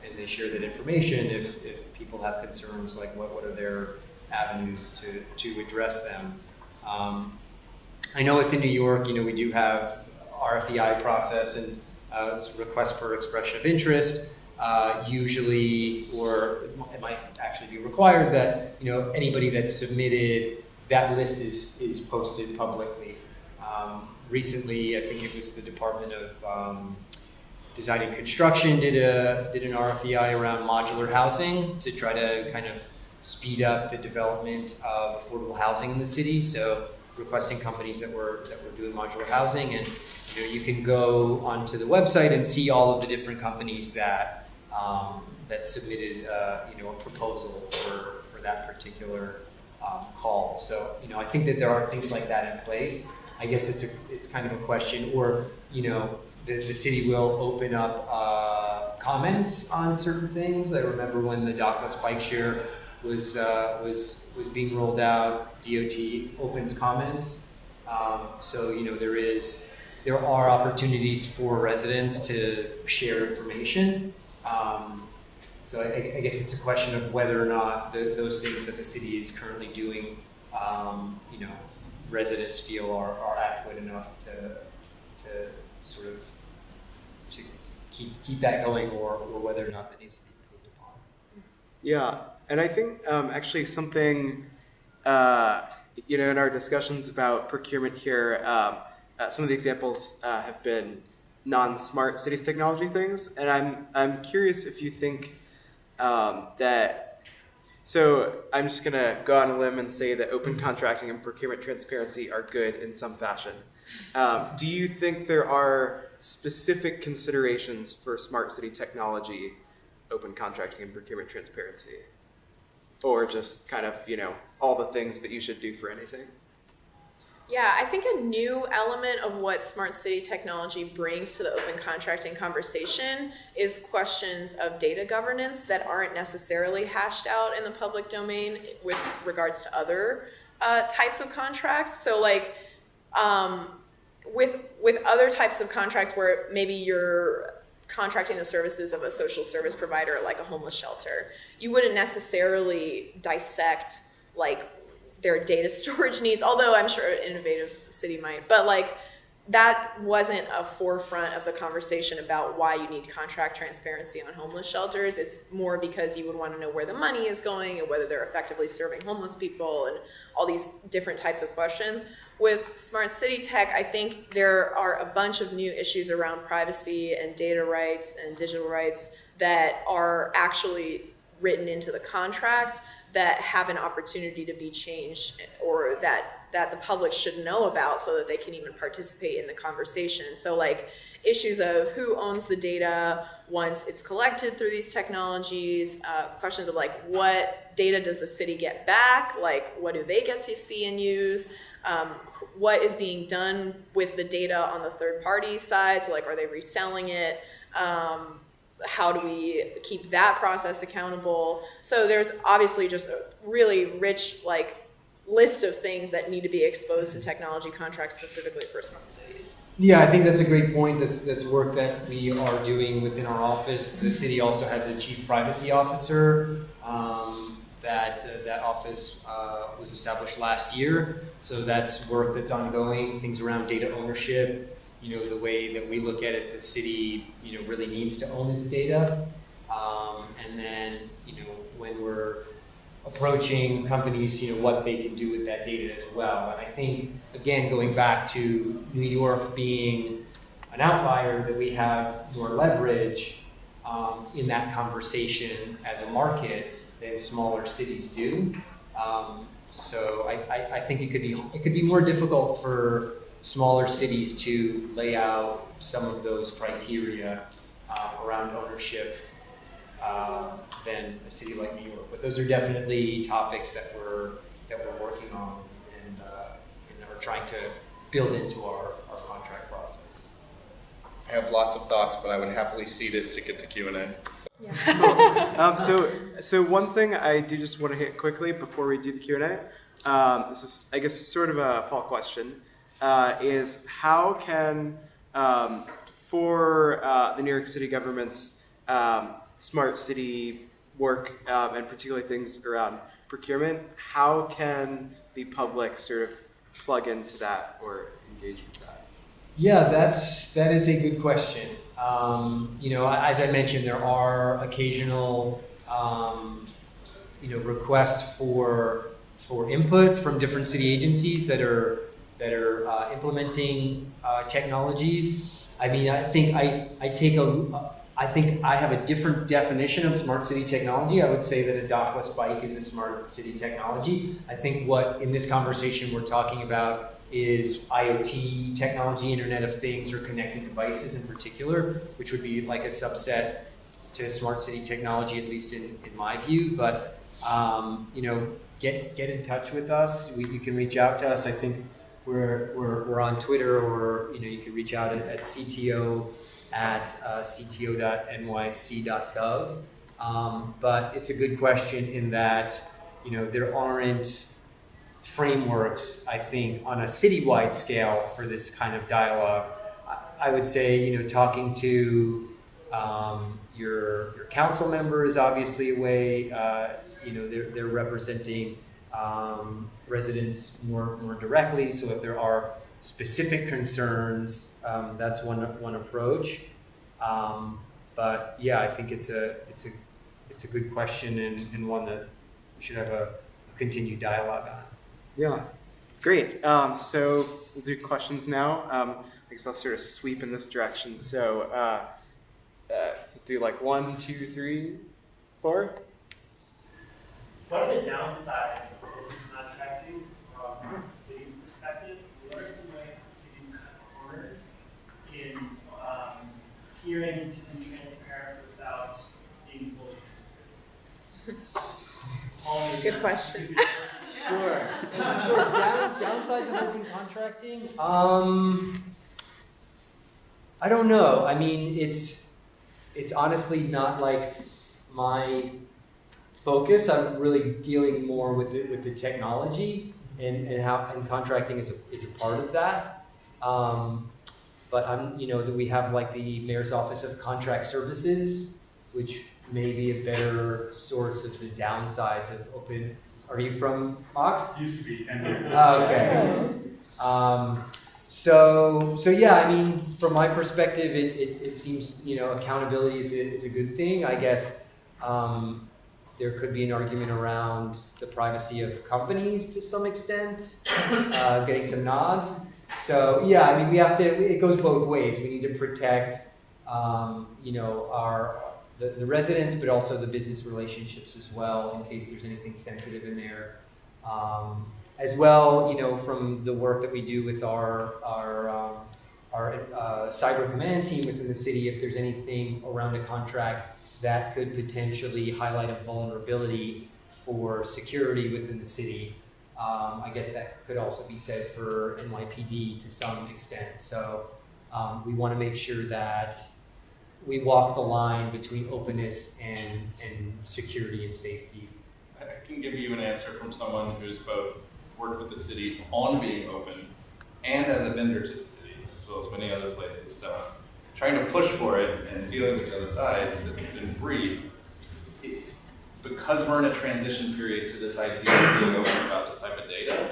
Speaker 3: and they share that information, if people have concerns, like what are their avenues to address them. I know within New York, we do have RFEI process and it's request for expression of interest. Usually, or it might actually be required that anybody that's submitted that list is posted publicly. Recently, I think it was the Department of Design and Construction did an RFEI around modular housing to try to kind of speed up the development of affordable housing in the city. So requesting companies that were doing modular housing, and you can go onto the website and see all of the different companies that submitted a proposal for that particular call. So I think that there are things like that in place. I guess it's kind of a question, or the city will open up comments on certain things. I remember when the dockless bike share was being rolled out, DOT opens comments. So there are opportunities for residents to share information. So I guess it's a question of whether or not those things that the city is currently doing, residents feel are adequate enough to sort of to keep that going, or whether or not that needs to be improved upon.
Speaker 1: Yeah, and I think actually something, in our discussions about procurement here, some of the examples have been non-smart cities technology things, and I'm curious if you think that. So I'm just gonna go on a limb and say that open contracting and procurement transparency are good in some fashion. Do you think there are specific considerations for smart city technology, open contracting and procurement transparency, or just kind of all the things that you should do for anything?
Speaker 2: Yeah, I think a new element of what smart city technology brings to the open contracting conversation is questions of data governance that aren't necessarily hashed out in the public domain with regards to other types of contracts. So like with other types of contracts where maybe you're contracting the services of a social service provider like a homeless shelter, you wouldn't necessarily dissect like their data storage needs, although I'm sure an innovative city might, but like that wasn't a forefront of the conversation about why you need contract transparency on homeless shelters. It's more because you would want to know where the money is going and whether they're effectively serving homeless people and all these different types of questions. With smart city tech, I think there are a bunch of new issues around privacy and data rights and digital rights that are actually written into the contract that have an opportunity to be changed, or that the public should know about so that they can even participate in the conversation. So like issues of who owns the data once it's collected through these technologies, questions of like what data does the city get back, like what do they get to see and use, what is being done with the data on the third party side, so like are they reselling it, how do we keep that process accountable? So there's obviously just a really rich like list of things that need to be exposed to technology contracts specifically for smart cities.
Speaker 3: Yeah, I think that's a great point. That's work that we are doing within our office. The city also has a chief privacy officer. That office was established last year. So that's work that's ongoing. Things around data ownership. You know, the way that we look at it, the city, you know, really needs to own its data. And then, you know, when we're approaching companies, you know, what they can do with that data as well. And I think, again, going back to New York being an outlier, that we have more leverage in that conversation as a market than smaller cities do. So I think it could be more difficult for smaller cities to lay out some of those criteria around ownership than a city like New York. But those are definitely topics that we're working on and are trying to build into our contract process.
Speaker 4: I have lots of thoughts, but I would happily cede it to get to Q&A. So.
Speaker 2: Yeah.
Speaker 1: So one thing I do just want to hit quickly before we do the Q&A, this is, I guess, sort of a Paul question, is how can, for the New York City government's smart city work, and particularly things around procurement, how can the public sort of plug into that or engage with that?
Speaker 3: Yeah, that is a good question. You know, as I mentioned, there are occasional requests for input from different city agencies that are implementing technologies. I mean, I think I think I have a different definition of smart city technology. I would say that a dockless bike is a smart city technology. I think what in this conversation we're talking about is IoT technology, Internet of Things, or connected devices in particular, which would be like a subset to smart city technology, at least in my view. But get in touch with us. You can reach out to us. I think we're on Twitter, or you can reach out at CTO at cto.nyc.gov. But it's a good question in that there aren't frameworks, I think, on a citywide scale for this kind of dialogue. I would say, talking to your council member is obviously a way. They're representing residents more directly. So if there are specific concerns, that's one approach. But yeah, I think it's a good question and one that we should have a continued dialogue on.
Speaker 1: Yeah, great. So we'll do questions now. I guess I'll sort of sweep in this direction. So do like 1, 2, 3, 4.
Speaker 5: What are the downsides of open contracting from the city's perspective? What are some ways the city's cut corners in appearing to be transparent without being fully transparent?
Speaker 2: Good question.
Speaker 3: Sure. Sure. Downsides of open contracting? I don't know. I mean, it's honestly not like my focus. I'm really dealing more with the technology and contracting is a part of that. But that we have like the Mayor's Office of Contract Services, which may be a better source of the downsides of open. Are you from Mox?
Speaker 6: Used to be 10 years.
Speaker 3: Oh, okay. So yeah, I mean, from my perspective, it seems, accountability is a good thing. I guess there could be an argument around the privacy of companies to some extent, getting some nods. So yeah, I mean, it goes both ways. We need to protect, the residents, but also the business relationships as well, in case there's anything sensitive in there. As well, from the work that we do with our cyber command team within the city, if there's anything around a contract that could potentially highlight a vulnerability for security within the city, I guess that could also be said for NYPD to some extent. So we want to make sure that we walk the line between openness and security and safety.
Speaker 4: I can give you an answer from someone who's both worked with the city on being open and as a vendor to the city, as well as many other places. So trying to push for it and dealing with the other side, in brief, because we're in a transition period to this idea of being open about this type of data,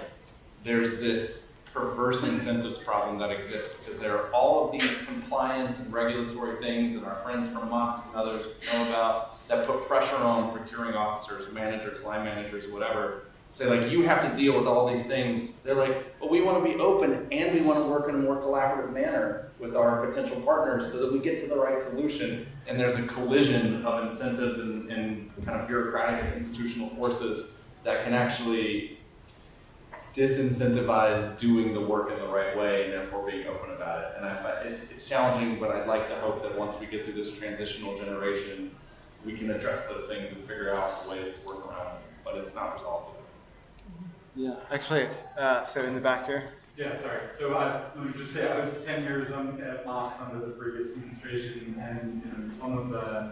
Speaker 4: there's this perverse incentives problem that exists because there are all of these compliance and regulatory things that our friends from Mox and others know about that put pressure on procuring officers, managers, line managers, whatever. Say like, you have to deal with all these things. They're like, well, we want to be open and we want to work in a more collaborative manner with our potential partners so that we get to the right solution. And there's a collision of incentives and kind of bureaucratic and institutional forces that can actually disincentivize doing the work in the right way and therefore being open about it. And it's challenging, but I'd like to hope that once we get through this transitional generation, we can address those things and figure out ways to work around it, but it's not resolved.
Speaker 1: Yeah, actually, so in the back here.
Speaker 6: Yeah, sorry. So let me just say, I was 10 years at Mox under the previous administration, and some of the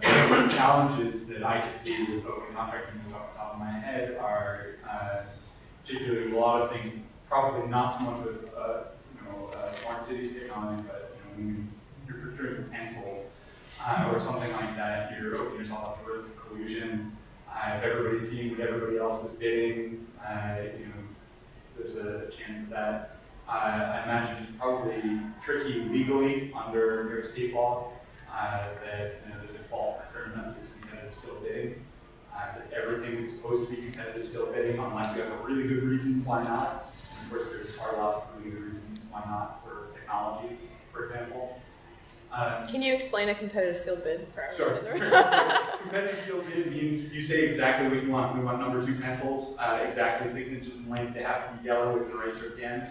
Speaker 6: challenges that I could see with open contracting just off the top of my head are particularly a lot of things, probably not so much with smart cities technology, but when you're procuring pencils or something like that, you're opening yourself up to risk of collusion. If everybody's seeing what everybody else is bidding, there's a chance of that. I imagine it's probably tricky legally under New York State law that the default procurement is competitive still bidding. That everything is supposed to be competitive still bidding unless you have a really good reason why not. And of course, there are lots of really good reasons why not for technology, for example.
Speaker 2: Can you explain a competitive sealed bid for
Speaker 6: Sure. Competitive sealed bid means you say exactly what you want. We want number 2 pencils, exactly 6 inches in length. They have to be yellow with an eraser at the end.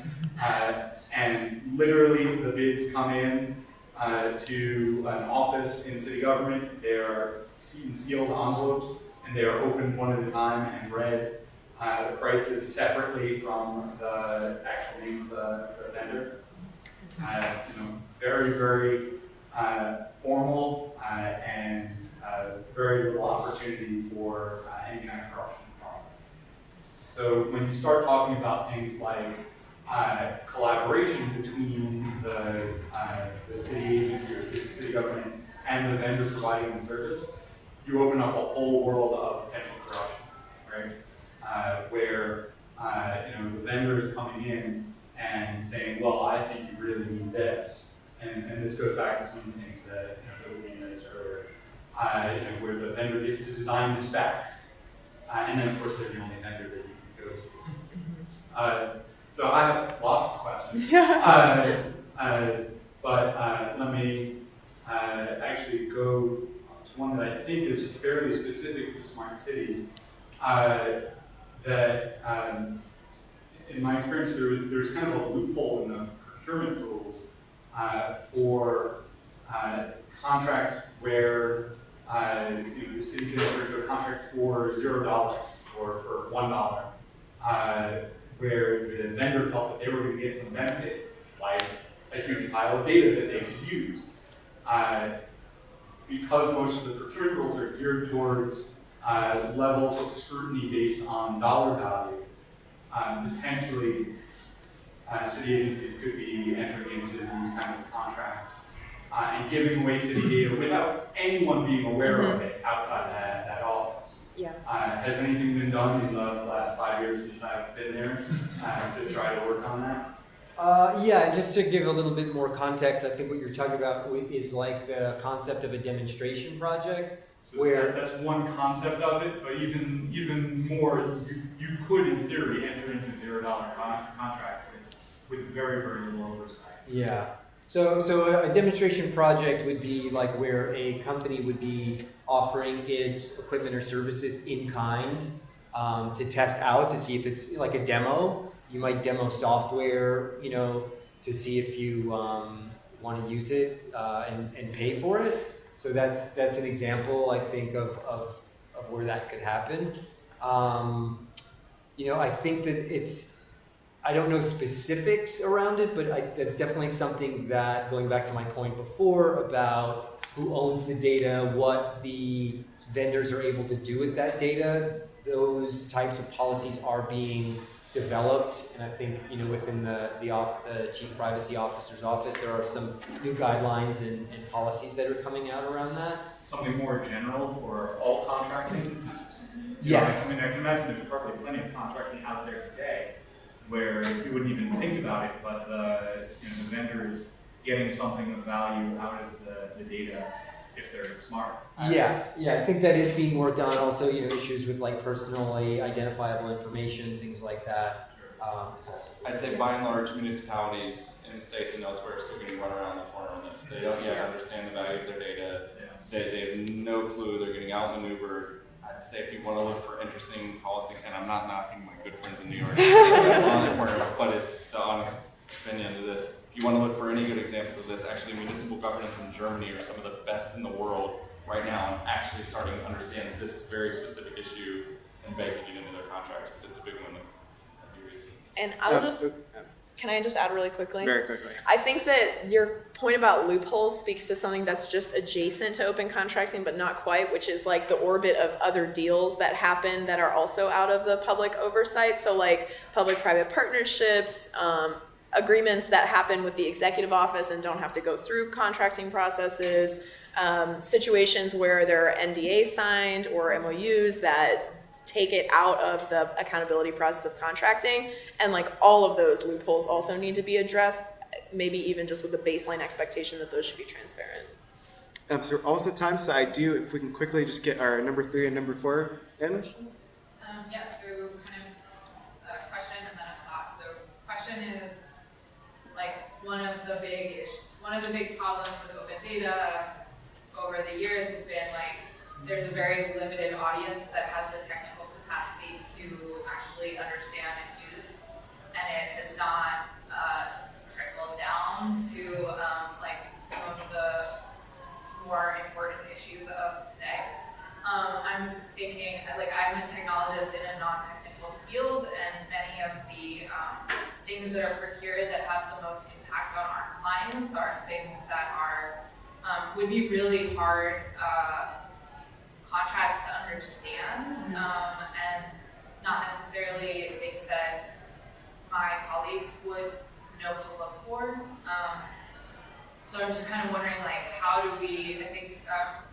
Speaker 6: And literally, the bids come in to an office in city government. They are sealed envelopes, and they are opened one at a time and read the prices separately from the actual name of the vendor. Very, very formal and very little opportunity for any kind of corruption in the process. So when you start talking about things like collaboration between the city agency or city government and the vendor providing the service, you open up a whole world of potential corruption, right? Where the vendor is coming in and saying, well, I think you really need this. And this goes back to some of the things that we noticed earlier, where the vendor gets to design the specs. And then, of course, they're the only vendor that you can go to. So I have lots of questions. But let me actually go to one that I think is fairly specific to smart cities. In my experience, there's kind of a loophole in the procurement rules for contracts where the city can enter into a contract for $0 or for $1. where the vendor felt that they were going to get some benefit, like a huge pile of data that they could use. Because most of the procurement rules are geared towards levels of scrutiny based on dollar value, potentially city agencies could be entering into these kinds of contracts and giving away city data without anyone being aware of it outside that office.
Speaker 2: Yeah.
Speaker 6: Has anything been done in the last 5 years since I've been there to try to work on that?
Speaker 3: Yeah, just to give a little bit more context, I think what you're talking about is like the concept of a demonstration project.
Speaker 6: So
Speaker 3: where
Speaker 6: that's one concept of it, but even more, you could, in theory, enter into $0 contract with very, very little oversight.
Speaker 3: Yeah. So a demonstration project would be like where a company would be offering its equipment or services in kind to test out to see if it's like a demo. You might demo software, to see if you want to use it and pay for it. So that's an example, I think, of where that could happen. I think that I don't know specifics around it, but that's definitely something that, going back to my point before about who owns the data, what the vendors are able to do with that data, those types of policies are being developed, and I think within the Chief Privacy Officer's office, there are some new guidelines and policies that are coming out around that.
Speaker 6: Something more general for all contracting?
Speaker 3: Yes.
Speaker 6: I can imagine there's probably plenty of contracting out there today where you wouldn't even think about it, but the vendor is getting something of value out of the data if they're smart.
Speaker 3: Yeah, I think that is being worked on. Also, issues with like personally identifiable information, things like that.
Speaker 4: I'd say by and large, municipalities in the states and elsewhere are still getting run around the corner on this. They don't yet understand the value of their data. They have no clue. They're getting outmaneuvered. I'd say if you want to look for interesting policy, and I'm not knocking my good friends in New York on the corner, but it's the honest opinion of this. If you want to look for any good examples of this, actually municipal governance in Germany are some of the best in the world right now and actually starting to understand this very specific issue and baking it into their contracts. But it's a big one that's recent.
Speaker 2: And can I just add really quickly?
Speaker 1: Very quickly.
Speaker 2: I think that your point about loopholes speaks to something that's just adjacent to open contracting, but not quite, which is like the orbit of other deals that happen that are also out of the public oversight. So like public-private partnerships, agreements that happen with the executive office and don't have to go through contracting processes, situations where there are NDAs signed or MOUs that take it out of the accountability process of contracting, and like all of those loopholes also need to be addressed, maybe even just with the baseline expectation that those should be transparent.
Speaker 1: So we're almost at time, so if we can quickly just get our number 3 and number 4 in.
Speaker 2: Questions?
Speaker 7: Yeah, so kind of a question and then a thought. So question is, like, one of the big problems with open data over the years has been like there's a very limited audience that has the technical capacity to actually understand and use, and it has not trickled down to like some of the more important issues of today. I'm thinking, like, I'm a technologist in a non-technical field, and many of the things that are procured that have the most impact on our clients are things that are would be really hard contracts to understand, and not necessarily things that my colleagues would know to look for. So I'm just kind of wondering, like, how do we, I think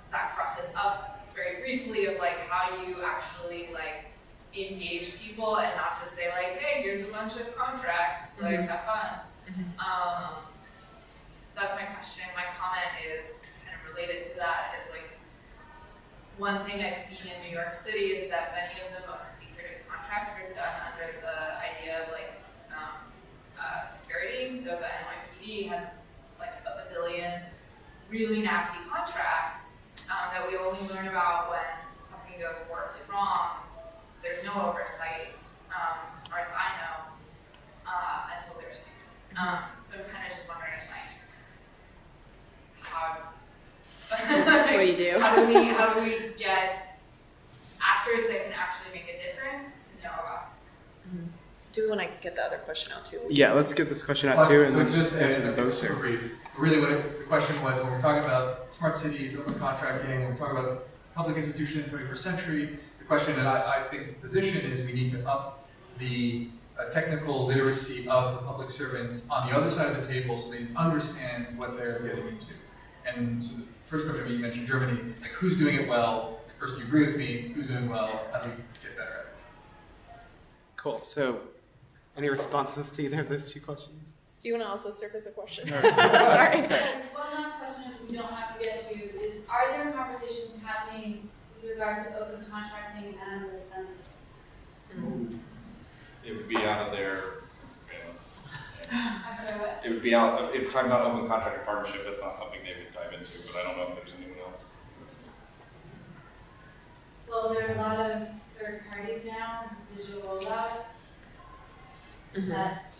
Speaker 7: Zach brought this up very briefly, of like, how do you actually like engage people and not just say like, hey, here's a bunch of contracts, like, have fun. That's my question. My comment is kind of related to that, is like, one thing I've seen in New York City is that many of the most secretive contracts are done under the idea of like security. So the NYPD has like a bazillion really nasty contracts that we only learn about when something goes horribly wrong. There's no oversight, as far as I know, until they're sued. So I'm kind of just wondering, like, how.
Speaker 2: What do you do?
Speaker 7: How do we get actors that can actually make a difference to know about these things?
Speaker 2: Do we want to get the other question out too?
Speaker 1: Yeah, let's get this question out too, and
Speaker 8: So it's
Speaker 1: then
Speaker 8: just
Speaker 1: answer them both
Speaker 8: super
Speaker 1: there.
Speaker 8: brief. Really, what the question was, when we're talking about smart cities, open contracting, when we're talking about public institution in the 21st century, the question that I think the position is we need to up the technical literacy of the public servants on the other side of the table so they understand what they're getting into. And so the first question, you mentioned Germany, like who's doing it well? First, you agree with me, who's doing well? How do we get better at it?
Speaker 1: Cool. So, any responses to either of those two questions?
Speaker 2: Do you want to also surface a question?
Speaker 1: Sorry.
Speaker 2: Sorry.
Speaker 9: One last question we don't have to get to is, are there conversations happening with regard to open contracting and the census?
Speaker 4: It would be out of their,
Speaker 9: I'm sorry, what?
Speaker 4: it would be out, if talking about open contract partnership, that's not something they would dive into, but I don't know if there's anyone else.
Speaker 9: Well, there are a lot of third parties now, digital rollout, that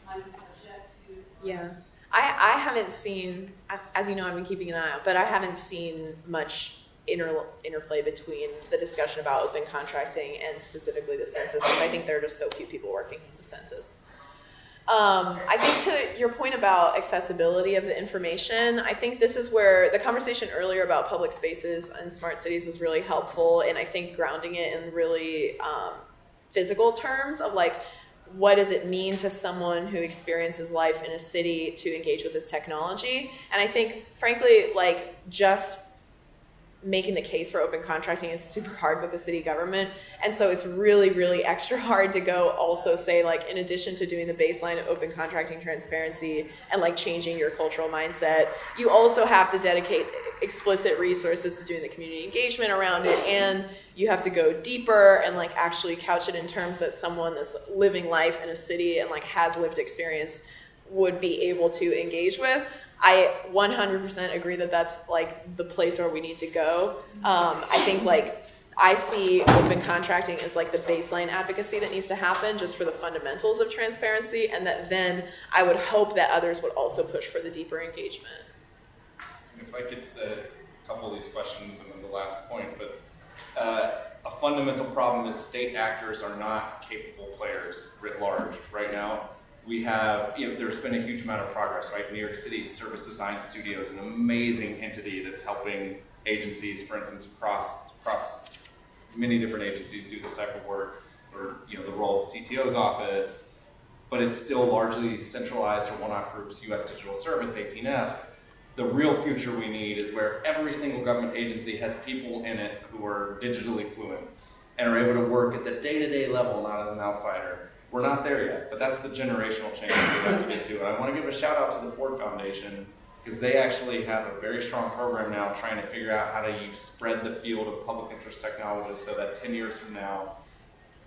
Speaker 9: might be subject to.
Speaker 2: Yeah. I haven't seen, as you know, I've been keeping an eye out, but I haven't seen much interplay between the discussion about open contracting and specifically the census, because I think there are just so few people working on the census. I think to your point about accessibility of the information, I think this is where the conversation earlier about public spaces and smart cities was really helpful, and I think grounding it in really physical terms of like, what does it mean to someone who experiences life in a city to engage with this technology? And I think, frankly, like just making the case for open contracting is super hard with the city government. And so it's really, really extra hard to go also say, like, in addition to doing the baseline of open contracting transparency and like changing your cultural mindset, you also have to dedicate explicit resources to doing the community engagement around it. And you have to go deeper and like actually couch it in terms that someone that's living life in a city and like has lived experience would be able to engage with. I 100% agree that that's like the place where we need to go. I think like I see open contracting as like the baseline advocacy that needs to happen just for the fundamentals of transparency, and that then I would hope that others would also push for the deeper engagement.
Speaker 4: If I could say a couple of these questions and then the last point, but a fundamental problem is state actors are not capable players writ large right now. We have, there's been a huge amount of progress, right? New York City Service Design Studio is an amazing entity that's helping agencies, for instance, across many different agencies do this type of work, or the role of CTO's office, but it's still largely centralized or one-off groups, US Digital Service, 18F. The real future we need is where every single government agency has people in it who are digitally fluent and are able to work at the day-to-day level, not as an outsider. We're not there yet, but that's the generational change we have to get to. And I want to give a shout out to the Ford Foundation, because they actually have a very strong program now trying to figure out how to spread the field of public interest technologists so that 10 years from now,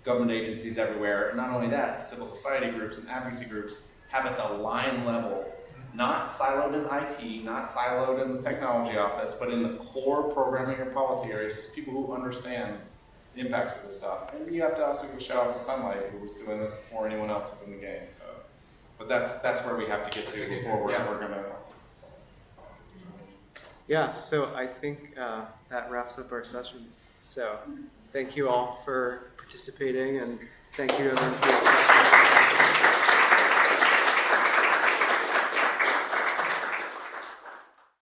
Speaker 4: government agencies everywhere, and not only that, civil society groups and advocacy groups have at the line level, not siloed in IT, not siloed in the technology office, but in the core programming or policy areas, people who understand the impacts of this stuff. And you have to also give a shout out to Sunlight, who was doing this before anyone else was in the game. So, but that's where we have to get to before we're gonna.
Speaker 1: Yeah, so I think that wraps up our session. So thank you all for participating, and thank you everyone for your questions.